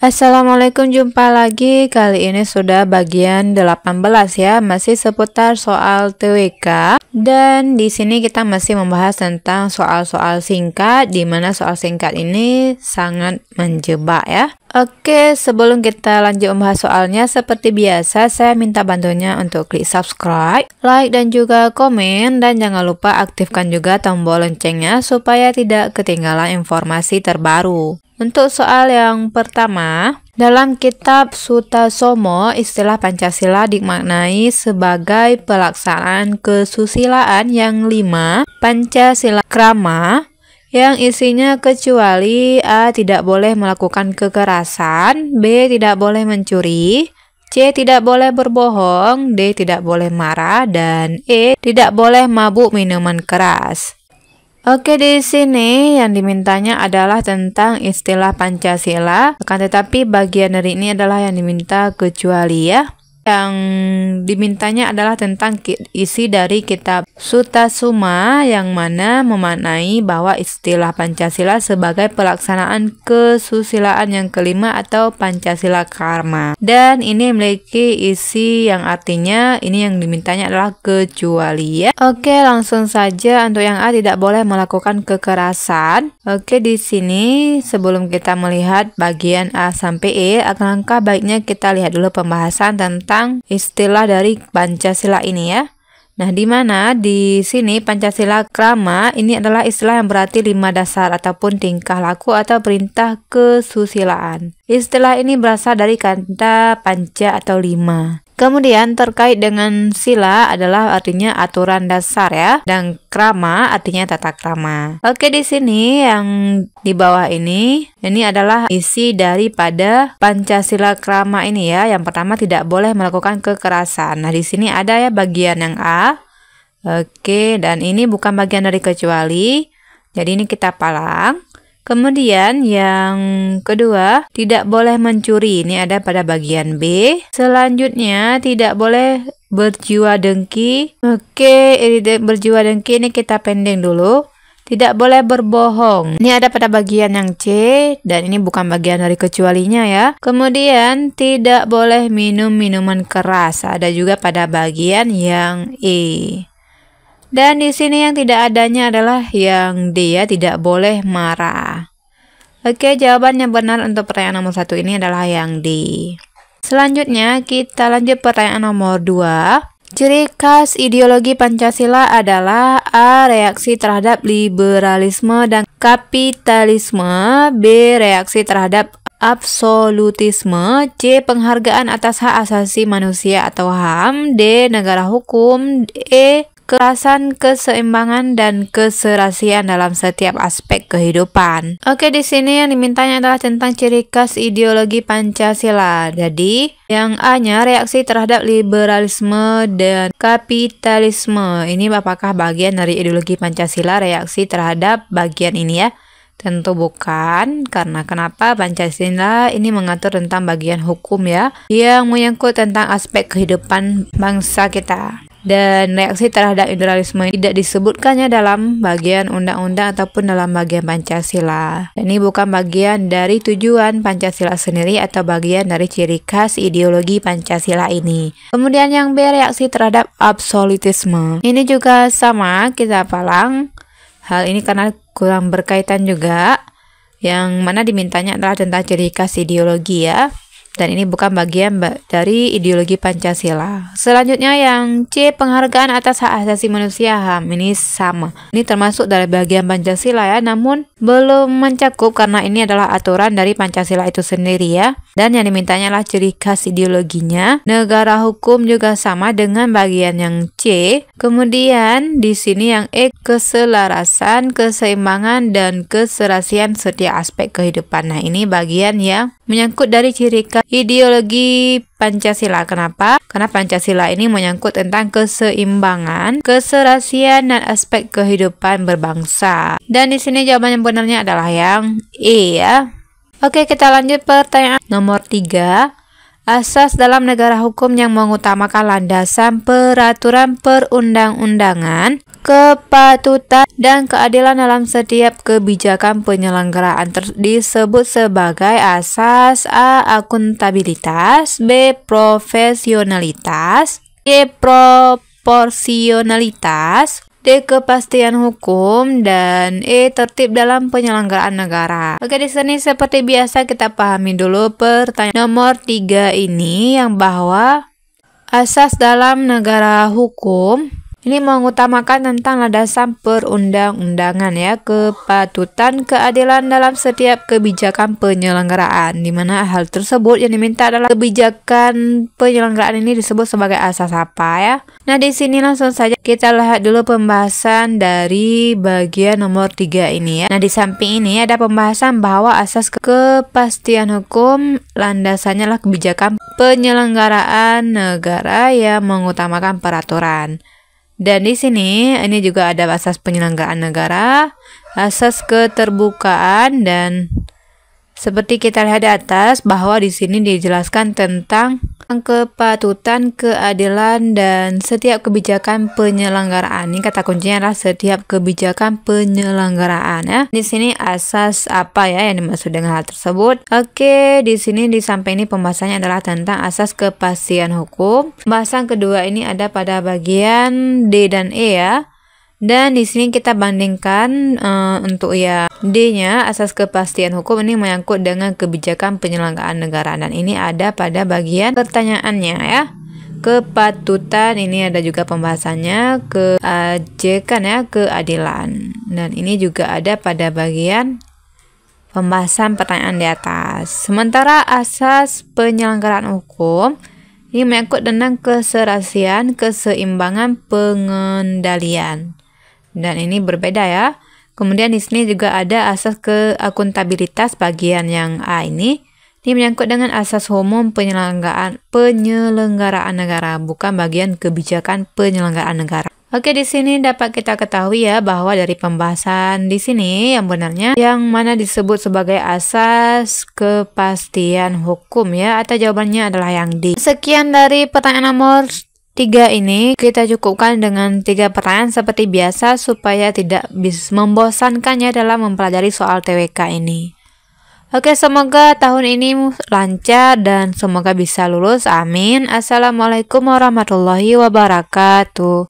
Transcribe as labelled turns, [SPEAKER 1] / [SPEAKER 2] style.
[SPEAKER 1] Assalamualaikum, jumpa lagi. Kali ini sudah bagian 18 ya, masih seputar soal TWK. Dan di sini kita masih membahas tentang soal-soal singkat, di mana soal singkat ini sangat menjebak ya. Oke, sebelum kita lanjut membahas soalnya, seperti biasa saya minta bantunya untuk klik subscribe, like dan juga komen, dan jangan lupa aktifkan juga tombol loncengnya supaya tidak ketinggalan informasi terbaru. Untuk soal yang pertama, dalam kitab Sutasoma, istilah Pancasila dimaknai sebagai pelaksanaan kesusilaan yang 5, Pancasila Krama, yang isinya kecuali A. Tidak boleh melakukan kekerasan, B. Tidak boleh mencuri, C. Tidak boleh berbohong, D. Tidak boleh marah, dan E. Tidak boleh mabuk minuman keras. Oke, di sini yang dimintanya adalah tentang istilah Pancasila, akan tetapi bagian dari ini adalah yang diminta kecuali ya. Yang dimintanya adalah tentang isi dari kitab Sutasoma, yang mana memaknai bahwa istilah Pancasila sebagai pelaksanaan kesusilaan yang kelima atau Pancasila Karma. Dan ini memiliki isi yang artinya ini yang dimintanya adalah kecuali ya. Oke, langsung saja untuk yang A, tidak boleh melakukan kekerasan. Oke, di sini sebelum kita melihat bagian A sampai E, alangkah baiknya kita lihat dulu pembahasan tentang istilah dari Pancasila ini ya. Nah, di mana di sini Pancasila Krama ini adalah istilah yang berarti 5 dasar ataupun tingkah laku atau perintah kesusilaan. Istilah ini berasal dari kata panca atau 5. Kemudian terkait dengan sila adalah artinya aturan dasar ya, dan krama artinya tata krama. Oke, di sini yang di bawah ini adalah isi daripada Pancasila Krama ini ya. Yang pertama, tidak boleh melakukan kekerasan. Nah, di sini ada ya bagian yang A. Oke, dan ini bukan bagian dari kecuali. Jadi ini kita palang. Kemudian yang kedua, tidak boleh mencuri. Ini ada pada bagian B. Selanjutnya, tidak boleh berjiwa dengki. Oke, berjiwa dengki ini kita pending dulu. Tidak boleh berbohong. Ini ada pada bagian yang C, dan ini bukan bagian dari kecualinya ya. Kemudian, tidak boleh minum minuman keras. Ada juga pada bagian yang E. Dan di sini yang tidak adanya adalah yang D ya, tidak boleh marah. Oke, jawaban yang benar untuk pertanyaan nomor 1 ini adalah yang D. Selanjutnya kita lanjut pertanyaan nomor 2. Ciri khas ideologi Pancasila adalah A. Reaksi terhadap liberalisme dan kapitalisme, B. Reaksi terhadap absolutisme, C. Penghargaan atas hak asasi manusia atau HAM, D. Negara hukum, E. Kerasan, keseimbangan, dan keserasian dalam setiap aspek kehidupan. Oke, di sini yang dimintanya adalah tentang ciri khas ideologi Pancasila. Jadi, yang A-nya reaksi terhadap liberalisme dan kapitalisme. Ini apakah bagian dari ideologi Pancasila reaksi terhadap bagian ini ya? Tentu bukan, karena kenapa? Pancasila ini mengatur tentang bagian hukum ya, yang menyangkut tentang aspek kehidupan bangsa kita. Dan reaksi terhadap liberalisme tidak disebutkannya dalam bagian undang-undang ataupun dalam bagian Pancasila. Ini bukan bagian dari tujuan Pancasila sendiri atau bagian dari ciri khas ideologi Pancasila ini. Kemudian yang B, reaksi terhadap absolutisme. Ini juga sama, kita palang. Hal ini karena kurang berkaitan juga. Yang mana dimintanya adalah tentang ciri khas ideologi ya. Dan ini bukan bagian dari ideologi Pancasila. Selanjutnya yang C, penghargaan atas hak asasi manusia HAM. Ini sama. Ini termasuk dari bagian Pancasila ya, namun belum mencakup karena ini adalah aturan dari Pancasila itu sendiri ya. Dan yang dimintanya adalah ciri khas ideologinya. Negara hukum juga sama dengan bagian yang C. Kemudian di sini yang E, keselarasan, keseimbangan, dan keserasian setiap aspek kehidupan. Nah, ini bagian yang menyangkut dari ciri khas ideologi Pancasila. Kenapa? Karena Pancasila ini menyangkut tentang keseimbangan, keserasian, dan aspek kehidupan berbangsa. Dan di sini jawaban yang benarnya adalah yang E ya. Oke, kita lanjut pertanyaan nomor 3. Asas dalam negara hukum yang mengutamakan landasan peraturan perundang-undangan, kepatutan, dan keadilan dalam setiap kebijakan penyelenggaraan disebut sebagai asas A. Akuntabilitas, B. Profesionalitas, C. Proporsionalitas, D. Kepastian hukum, dan E. Tertib dalam penyelenggaraan negara. Oke, di sini seperti biasa kita pahami dulu pertanyaan nomor 3 ini, yang bahwa asas dalam negara hukum ini mengutamakan tentang landasan perundang-undangan ya, kepatutan, keadilan dalam setiap kebijakan penyelenggaraan, di mana hal tersebut yang diminta adalah kebijakan penyelenggaraan ini disebut sebagai asas apa ya. Nah, di sini langsung saja kita lihat dulu pembahasan dari bagian nomor 3 ini ya. Nah, di samping ini ada pembahasan bahwa asas kepastian hukum landasannya adalah kebijakan penyelenggaraan negara yang mengutamakan peraturan. Dan di sini ini juga ada asas penyelenggaraan negara, asas keterbukaan, dan seperti kita lihat di atas bahwa di sini dijelaskan tentang kepatutan, keadilan, dan setiap kebijakan penyelenggaraan. Ini kata kuncinya adalah setiap kebijakan penyelenggaraan ya. Di sini asas apa ya yang dimaksud dengan hal tersebut? Oke, di sini di samping ini pembahasannya adalah tentang asas kepastian hukum. Pembahasan kedua ini ada pada bagian D dan E ya. Dan di sini kita bandingkan untuk ya D-nya, asas kepastian hukum ini menyangkut dengan kebijakan penyelenggaraan negara, dan ini ada pada bagian pertanyaannya ya. Kepatutan ini ada juga pembahasannya, keajekan ya, keadilan, dan ini juga ada pada bagian pembahasan pertanyaan di atas. Sementara asas penyelenggaraan hukum ini menyangkut tentang keserasian, keseimbangan, pengendalian. Dan ini berbeda ya. Kemudian di sini juga ada asas keakuntabilitas bagian yang A ini. Ini menyangkut dengan asas umum penyelenggaraan negara, bukan bagian kebijakan penyelenggaraan negara. Oke, di sini dapat kita ketahui ya bahwa dari pembahasan di sini yang benarnya yang mana disebut sebagai asas kepastian hukum ya, atau jawabannya adalah yang D. Sekian dari pertanyaan nomor 3 ini, kita cukupkan dengan 3 pertanyaan seperti biasa supaya tidak membosankan ya dalam mempelajari soal TWK ini. Oke, semoga tahun ini lancar dan semoga bisa lulus. Amin. Assalamualaikum warahmatullahi wabarakatuh.